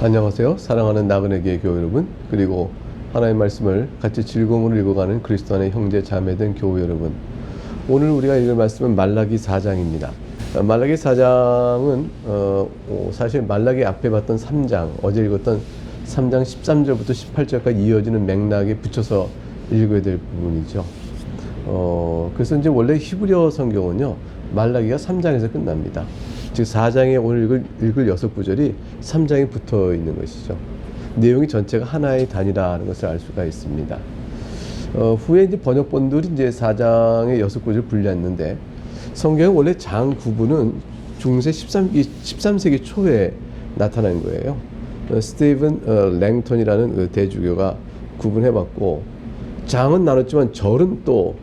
안녕하세요. 사랑하는 나그네교회 교회 여러분, 그리고 하나님의 말씀을 같이 즐거움으로 읽어가는 그리스도 안의 형제 자매된 교회 여러분, 오늘 우리가 읽을 말씀은 말라기 4장입니다. 말라기 4장은 사실 말라기 앞에 봤던 3장, 어제 읽었던 3장 13절부터 18절까지 이어지는 맥락에 붙여서 읽어야 될 부분이죠. 그래서 이제 원래 히브리어 성경은요, 말라기가 3장에서 끝납니다. 즉 4장에 오늘 읽을 6구절이 3장에 붙어 있는 것이죠. 내용이 전체가 하나의 단위라는 것을 알 수가 있습니다. 후에 이제 번역본들이 이제 4장의 6구절을 분리했는데, 성경은 원래 장 구분은 중세 13세기 초에 나타난 거예요. 스티븐 랭턴이라는 그 대주교가 구분해봤고, 장은 나눴지만 절은 또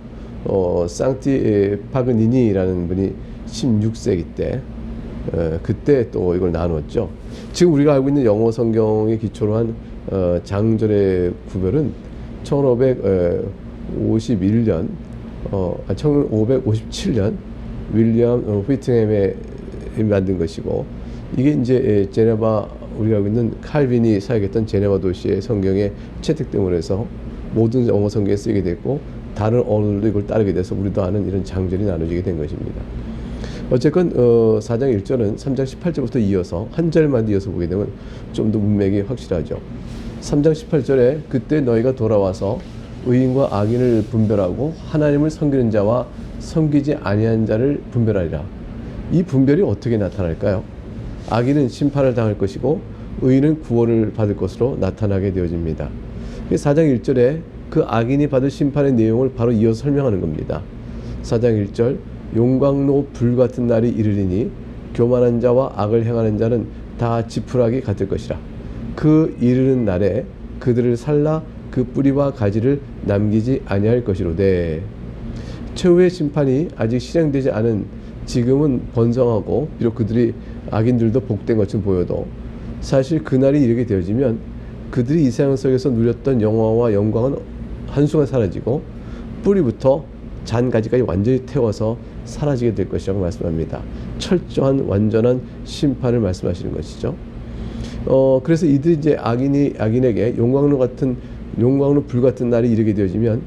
상티 파그니니라는 분이 16세기 때 그때 또 이걸 나눴죠. 지금 우리가 알고 있는 영어 성경에 기초로 한 장절의 구별은 1551년 1557년 윌리엄 휘팅햄에 만든 것이고, 이게 이제 제네바, 우리가 알고 있는 칼빈이 사역했던 제네바 도시의 성경에 채택됨으로 해서 모든 영어 성경에 쓰이게 됐고, 다른 언어들도 이걸 따르게 돼서 우리도 아는 이런 장절이 나눠지게 된 것입니다. 어쨌건 4장 1절은 3장 18절부터 이어서 한 절만 이어서 보게 되면 좀 더 문맥이 확실하죠. 3장 18절에 그때 너희가 돌아와서 의인과 악인을 분별하고 하나님을 섬기는 자와 섬기지 아니한 자를 분별하리라. 이 분별이 어떻게 나타날까요? 악인은 심판을 당할 것이고 의인은 구원을 받을 것으로 나타나게 되어집니다. 4장 1절에 그 악인이 받을 심판의 내용을 바로 이어서 설명하는 겁니다. 4장 1절, 용광로 불같은 날이 이르리니 교만한 자와 악을 행하는 자는 다 지푸라기 같을 것이라. 그 이르는 날에 그들을 살라 그 뿌리와 가지를 남기지 아니할 것이로되. 최후의 심판이 아직 실행되지 않은 지금은 번성하고 비록 그들이 악인들도 복된 것처럼 보여도, 사실 그날이 이르게 되어지면 그들이 이 세상 속에서 누렸던 영화와 영광은 한순간 사라지고 뿌리부터 잔가지까지 완전히 태워서 사라지게 될 것이라고 말씀합니다. 철저한 완전한 심판을 말씀하시는 것이죠. 그래서 이들이 이제 악인에게 용광로 불 같은 날이 이르게 되어지면,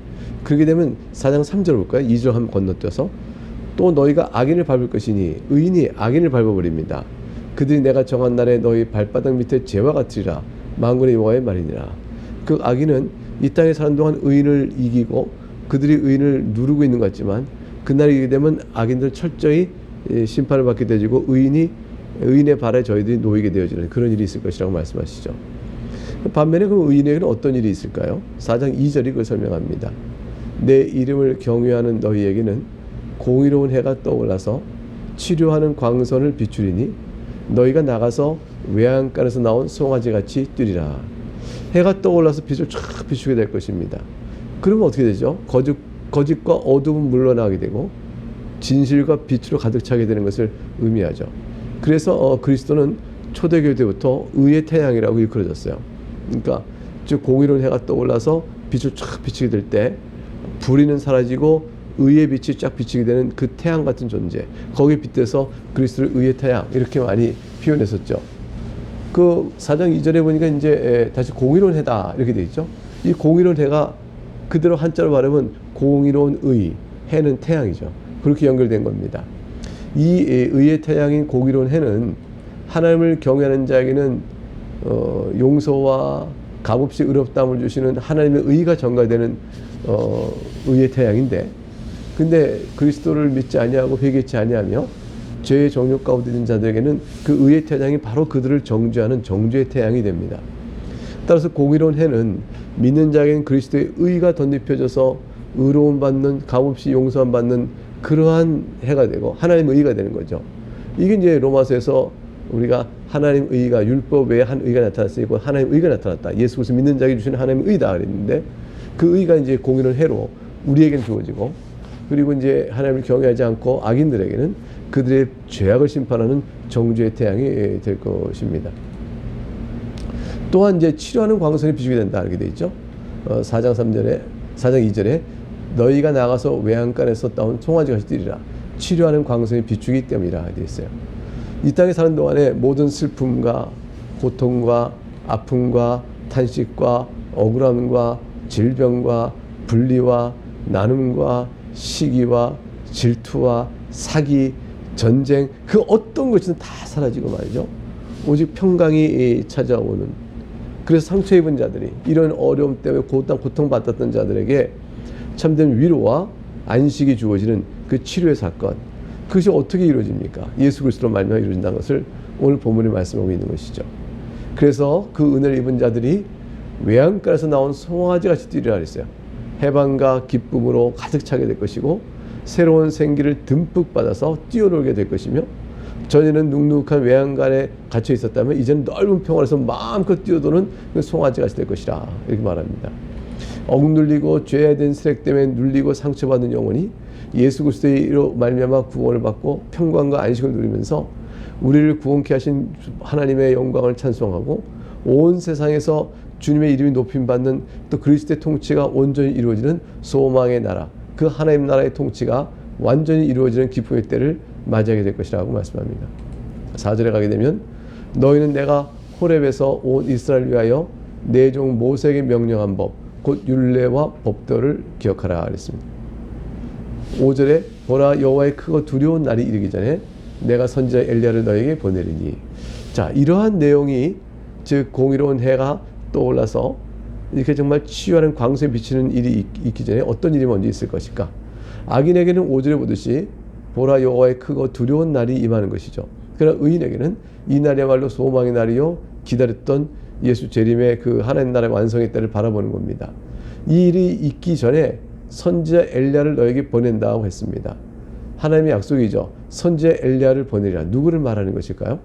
그렇게 되면 4장 3절 볼까요? 2절 한번 건너뛰어서, 또 너희가 악인을 밟을 것이니 의인이 악인을 밟아버립니다. 그들이 내가 정한 날에 너희 발바닥 밑에 재와 같으리라. 만군의 여호와의 말이니라. 그 악인은 이 땅에 사는 동안 의인을 이기고 그들이 의인을 누르고 있는 것 같지만, 그날이 이르게 되면 악인들 철저히 심판을 받게 되어지고 의인의 발에 저희들이 놓이게 되어지는 그런 일이 있을 것이라고 말씀하시죠. 반면에 그 의인에게는 어떤 일이 있을까요? 4장 2절이 그걸 설명합니다. 내 이름을 경외하는 너희에게는 공의로운 해가 떠올라서 치료하는 광선을 비추리니 너희가 나가서 외양간에서 나온 송아지같이 뛰리라. 해가 떠올라서 빛을 쫙 비추게 될 것입니다. 그러면 어떻게 되죠? 거짓과 어둠은 물러나게 되고 진실과 빛으로 가득 차게 되는 것을 의미하죠. 그래서 그리스도는 초대교회 때부터 의의 태양이라고 일컬어졌어요. 그러니까 즉 공의로운 해가 떠올라서 빛을 쫙 비추게 될 때 불의는 사라지고 의의 빛이 쫙 비치게 되는 그 태양 같은 존재, 거기에 빗대서 그리스도를 의의 태양 이렇게 많이 표현했었죠. 그 4장 2절에 보니까 이제 다시 공의로운 해다 이렇게 돼 있죠. 이 공의로운 해가 그대로 한자로 말하면 공의로운 의, 해는 태양이죠. 그렇게 연결된 겁니다. 이 의의 태양인 공의로운 해는 하나님을 경외하는 자에게는 용서와 값없이 의롭다함을 주시는 하나님의 의가 전가되는 의의 태양인데, 근데 그리스도를 믿지 아니하고 회개치 아니하며 죄의 정욕 가운데 있는 자들에게는 그 의의 태양이 바로 그들을 정죄하는 정죄의 태양이 됩니다. 따라서 공의로운 해는 믿는 자에게는 그리스도의 의가 덧입혀져서 의로움 받는, 값없이 용서함 받는 그러한 해가 되고 하나님의 의가 되는 거죠. 이게 이제 로마서에서 우리가 하나님 의가 율법 외에 한 의가 나타났으니까 하나님 의가 나타났다. 예수 그리스도 믿는 자에게 주시는 하나님의 의다 그랬는데, 그 의가 이제 공의로운 해로 우리에게는 주어지고, 그리고 이제 하나님을 경외하지 않고 악인들에게는 그들의 죄악을 심판하는 정죄의 태양이 될 것입니다. 또한 이제 치료하는 광선이 비추게 된다 이렇게 돼 있죠. 4장 2절에 너희가 나가서 외양간에서 따온 송아지같이 뛰리라. 치료하는 광선이 비추기 때문이라 되어 있어요. 이 땅에 사는 동안에 모든 슬픔과 고통과 아픔과 탄식과 억울함과 질병과 분리와 나눔과 시기와 질투와 사기, 전쟁, 그 어떤 것이든 다 사라지고 말이죠. 오직 평강이 찾아오는, 그래서 상처 입은 자들이, 이런 어려움 때문에 고통받았던 자들에게 참된 위로와 안식이 주어지는 그 치료의 사건, 그것이 어떻게 이루어집니까? 예수 그리스도로 말미암아 이루어진다는 것을 오늘 본문이 말씀하고 있는 것이죠. 그래서 그 은혜를 입은 자들이 외양간에서 나온 송아지 같이 뛰리라 했어요. 해방과 기쁨으로 가득 차게 될 것이고, 새로운 생기를 듬뿍 받아서 뛰어놀게 될 것이며, 전에는 눅눅한 외양간에 갇혀 있었다면 이제는 넓은 평원에서 마음껏 뛰어도는 그 송아지 같이 될 것이라, 이렇게 말합니다. 억눌리고 죄된 세력 때문에 눌리고 상처받는 영혼이 예수 그리스도로 말미암아 구원을 받고 평강과 안식을 누리면서 우리를 구원케 하신 하나님의 영광을 찬송하고, 온 세상에서 주님의 이름이 높임받는 또 그리스도의 통치가 온전히 이루어지는 소망의 나라, 그 하나님 나라의 통치가 완전히 이루어지는 기쁨의 때를 맞이하게 될 것이라고 말씀합니다. 4절에 가게 되면 너희는 내가 호렙에서 온 이스라엘을 위하여 내 종 모세에게 명령한 법 곧 율례와 법도를 기억하라 그랬습니다. 5절에 보라 여호와의 크고 두려운 날이 이르기 전에 내가 선지자 엘리야를 너에게 보내리니. 자, 이러한 내용이, 즉 공의로운 해가 떠올라서 이렇게 정말 치유하는 광선에 비치는 일이 있기 전에 어떤 일이 먼저 있을 것일까? 악인에게는 5절에 보듯이 보라 여호와의 크고 두려운 날이 임하는 것이죠. 그러나 의인에게는 이 날이야말로 소망의 날이요 기다렸던 예수 재림의 그 하나님 나라의 완성의 때를 바라보는 겁니다. 이 일이 있기 전에 선지자 엘리야를 너에게 보낸다고 했습니다. 하나님의 약속이죠. 선지자 엘리야를 보내리라. 누구를 말하는 것일까요?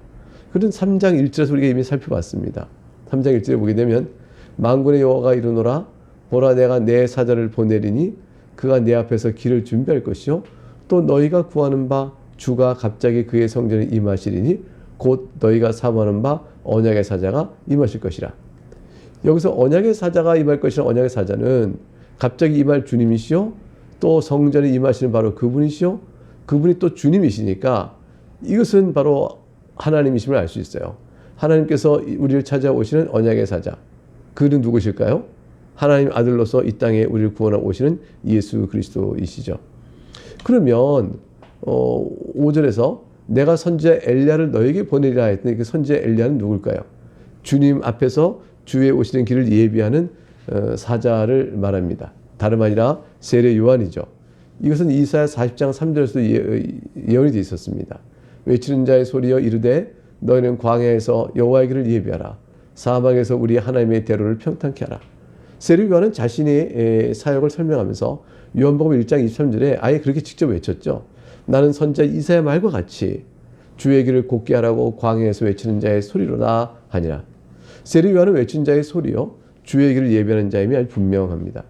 그런 3장 1절에서 우리가 이미 살펴봤습니다. 3장 1절에 보게 되면 만군의 여호와가 이르노라 보라 내가 내 사자를 보내리니 그가 내 앞에서 길을 준비할 것이요 또 너희가 구하는 바 주가 갑자기 그의 성전에 임하시리니 곧 너희가 사모하는 바 언약의 사자가 임하실 것이라. 여기서 언약의 사자가 임할 것이라, 언약의 사자는 갑자기 임할 주님이시요 또 성전에 임하시는 바로 그분이시요 그분이 또 주님이시니까 이것은 바로 하나님이심을 알 수 있어요. 하나님께서 우리를 찾아오시는 언약의 사자, 그는 누구실까요? 하나님 아들로서 이 땅에 우리를 구원하러 오시는 예수 그리스도이시죠. 그러면 5절에서 내가 선지자 엘리야를 너에게 보내리라 했더니 그 선지자 엘리야는 누굴까요? 주님 앞에서 주의 오시는 길을 예비하는 사자를 말합니다. 다름 아니라 세례 요한이죠. 이것은 이사야 40장 3절에서도 예언이 되어 있었습니다. 외치는 자의 소리여 이르되 너희는 광야에서 여호와의 길을 예비하라. 사막에서 우리 하나님의 대로를 평탄케 하라. 세례 요한은 자신의 사역을 설명하면서 요한복음 1장 23절에 아예 그렇게 직접 외쳤죠. 나는 선지자 이사야 말과 같이 주의 길을 곧게 하라고 광야에서 외치는 자의 소리로다 하니라. 세례 요한은 외친 자의 소리요 주의 길을 예비하는 자임이 아주 분명합니다.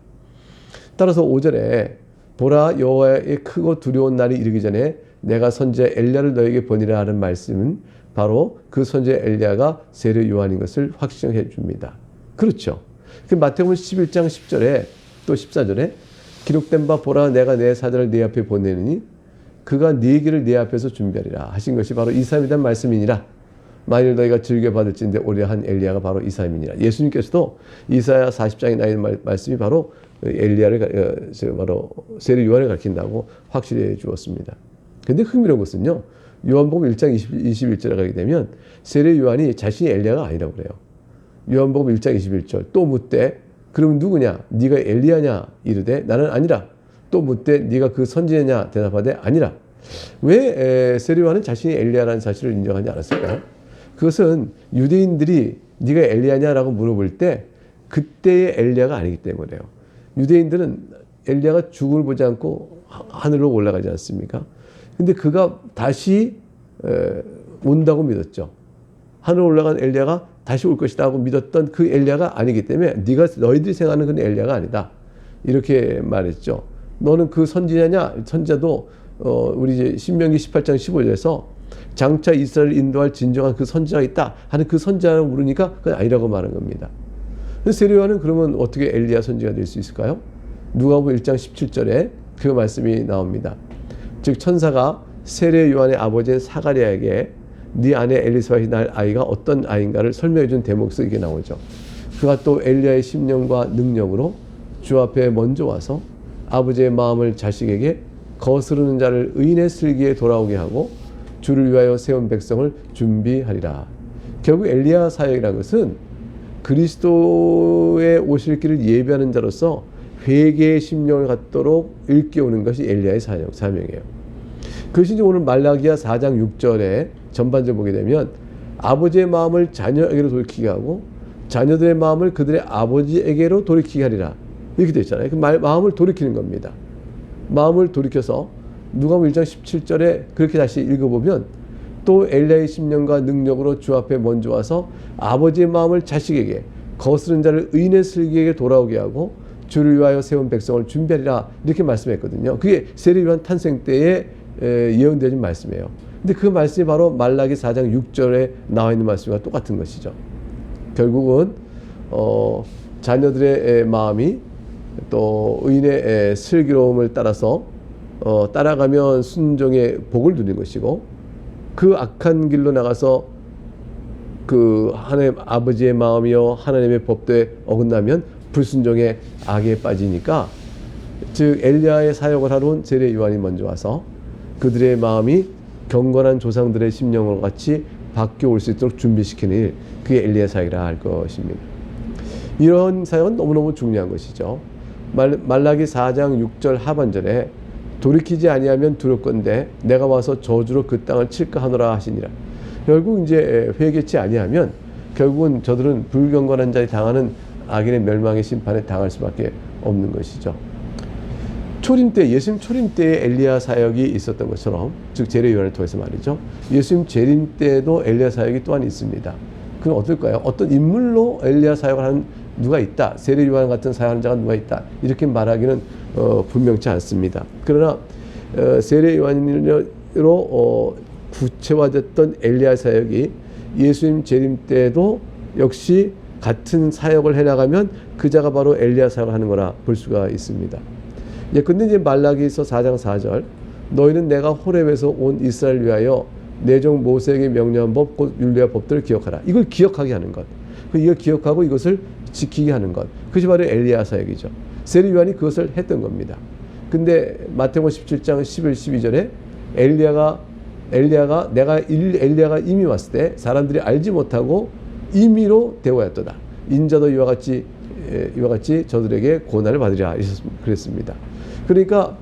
따라서 5절에 보라 여호와의 크고 두려운 날이 이르기 전에 내가 선지자 엘리야를 너에게 보내리라 하는 말씀은 바로 그 선지자 엘리야가 세례 요한인 것을 확증해 줍니다. 그렇죠. 그 마태복음 11장 10절에 또 14절에 기록된 바 보라 내가 내 사자를 네 앞에 보내느니 그가 네 길을 네 앞에서 준비하리라 하신 것이 바로 이 사람이란 말씀이니라. 만일 너희가 즐겨 받을진대 오리라 한 엘리야가 바로 이 사람이니라. 예수님께서도 이사야 40장에 나 있는 말씀이 바로 엘리야를 바로 세례 요한을 가리킨다고 확실히 주었습니다. 그런데 흥미로운 것은요. 요한복음 1장 21절에 가게 되면 세례 요한이 자신이 엘리야가 아니라고 그래요. 요한복음 1장 21절 또 묻되 그러면 누구냐? 네가 엘리야냐? 이르되 나는 아니라. 또 묻되 네가 그 선지자냐? 대답하되 아니라. 왜 세례 요한은 자신이 엘리야라는 사실을 인정하지 않았을까요? 그것은 유대인들이 네가 엘리야냐라고 물어볼 때 그때의 엘리야가 아니기 때문에요. 유대인들은 엘리야가 죽음을 보지 않고 하늘로 올라가지 않습니까? 근데 그가 다시 온다고 믿었죠. 하늘로 올라간 엘리야가 다시 올 것이다 하고 믿었던 그 엘리야가 아니기 때문에 너희들이 생각하는 그 엘리야가 아니다. 이렇게 말했죠. 너는 그 선지자냐? 선지자도 우리 이제 신명기 18장 15절에서 장차 이스라엘을 인도할 진정한 그 선지자가 있다 하는 그 선지자라고 물으니까 그건 아니라고 말한 겁니다. 세례 요한은 그러면 어떻게 엘리야 선지자가 될 수 있을까요? 누가복음 1장 17절에 그 말씀이 나옵니다. 즉 천사가 세례 요한의 아버지인 사가랴에게 네 아내 엘리사벳이 낳을 아이가 어떤 아이인가를 설명해 준 대목에서 이게 나오죠. 그가 또 엘리야의 심령과 능력으로 주 앞에 먼저 와서 아버지의 마음을 자식에게 거스르는 자를 의인의 슬기에 돌아오게 하고 주를 위하여 세운 백성을 준비하리라. 결국 엘리야 사역이라는 것은 그리스도의 오실 길을 예비하는 자로서 회개의 심령을 갖도록 일깨우는 것이 엘리야의 사명이에요. 그것이 이제 오늘 말라기야 4장 6절에 전반적으로 보게 되면 아버지의 마음을 자녀에게로 돌이키게 하고 자녀들의 마음을 그들의 아버지에게로 돌이키게 하리라. 이렇게 되어 있잖아요. 그 마음을 돌이키는 겁니다. 마음을 돌이켜서 누가복음 1장 17절에 그렇게 다시 읽어보면 또 엘리야의 심령과 능력으로 주 앞에 먼저 와서 아버지의 마음을 자식에게 거스른 자를 의인의 슬기에게 돌아오게 하고 주를 위하여 세운 백성을 준비하리라 이렇게 말씀했거든요. 그게 세례 요한 탄생 때에 예언되어진 말씀이에요. 근데 그 말씀이 바로 말라기 4장 6절에 나와 있는 말씀과 똑같은 것이죠. 결국은 자녀들의 마음이 또 의인의 슬기로움을 따라서 따라가면 순종의 복을 누리는 것이고 그 악한 길로 나가서 그 하나님 아버지의 마음이요 하나님의 법도에 어긋나면 불순종의 악에 빠지니까 즉 엘리야의 사역을 하러 온 세례 요한이 먼저 와서 그들의 마음이 경건한 조상들의 심령과 같이 바뀌어 올 수 있도록 준비시키는 일, 그게 엘리야 사역이라 할 것입니다. 이런 사역은 너무너무 중요한 것이죠. 말라기 4장 6절 하반절에 돌이키지 아니하면 두렵건대 내가 와서 저주로 그 땅을 칠까 하노라 하시니라. 결국 이제 회개치 아니하면 결국은 저들은 불경건한 자에 당하는 악인의 멸망의 심판에 당할 수밖에 없는 것이죠. 초림 때, 예수님 초림 때에 엘리야 사역이 있었던 것처럼, 즉 세례 요한을 통해서 말이죠. 예수님 재림 때에도 엘리야 사역이 또한 있습니다. 그건 어떨까요? 어떤 인물로 엘리야 사역을 하는 누가 있다, 세례 요한 같은 사역하는 자가 누가 있다, 이렇게 말하기는 분명치 않습니다. 그러나 세례 요한으로 구체화됐던 엘리야 사역이 예수님 재림 때에도 역시 같은 사역을 해나가면 그 자가 바로 엘리야 사역을 하는 거라 볼 수가 있습니다. 예, 근데 이제 말라기서 4장 4절 너희는 내가 호렙에서 온 이스라엘 위하여 내 종 모세에게 명령한 법 곧 율례와 법들을 기억하라. 이걸 기억하게 하는 것. 이걸 기억하고 이것을 지키게 하는 것. 그것이 바로 엘리야 사역이죠. 세례 요한이 그것을 했던 겁니다. 근데 마태복음 17장 11, 12절에 엘리야가 이미 왔을 때 사람들이 알지 못하고 임의로 대우하였도다. 인자도 이와 같이 저들에게 고난을 받으리라 그랬습니다. 그러니까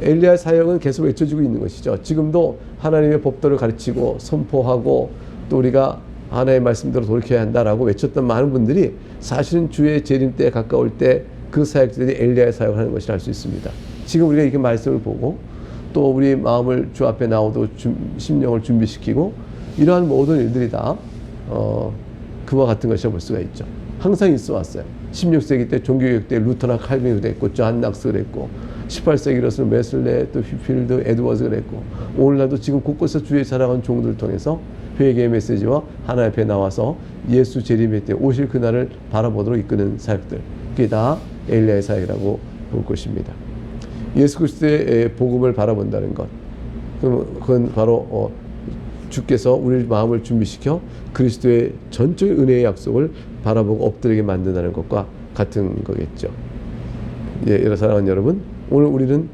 엘리야 사역은 계속 외쳐지고 있는 것이죠. 지금도 하나님의 법도를 가르치고 선포하고 또 우리가 하나님의 말씀대로 돌이켜야 한다라고 외쳤던 많은 분들이 사실은 주의 재림 때에 가까울 때 그 사역들이 엘리야의 사역을 하는 것이라 할 수 있습니다. 지금 우리가 이렇게 말씀을 보고 또 우리 마음을 주 앞에 나오도 심령을 준비시키고 이러한 모든 일들이 다 그와 같은 것이라 볼 수가 있죠. 항상 있어 왔어요. 16세기 때 종교개혁 때 루터나 칼빈이 그랬고 존 낙스 그랬고 18세기로서는 웨슬레 또 휘필드 에드워즈 그랬고 오늘날도 지금 곳곳에서 주의 살아간 종들을 통해서 회개의 메시지와 하나님 앞에 나와서 예수 재림의 때 오실 그날을 바라보도록 이끄는 사역들, 그게 다 엘리야의 사역이라고 볼 것입니다. 예수 그리스도의 복음을 바라본다는 것, 그건 바로 주께서 우리 마음을 준비시켜 그리스도의 전적인 은혜의 약속을 바라보고 엎드리게 만든다는 것과 같은 거겠죠. 예, 여러 사랑하는 여러분, 오늘 우리는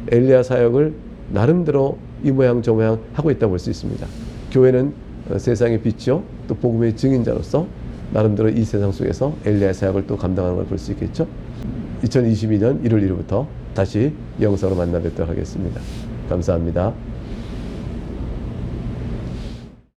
엘리야 사역을 나름대로 이 모양 저 모양 하고 있다고 볼 수 있습니다. 교회는 세상의 빛이요 또 복음의 증인자로서 나름대로 이 세상 속에서 엘리야 사역을 또 감당하는 걸 볼 수 있겠죠. 2022년 1월 1일부터 다시 영상으로 만나 뵙도록 하겠습니다. 감사합니다.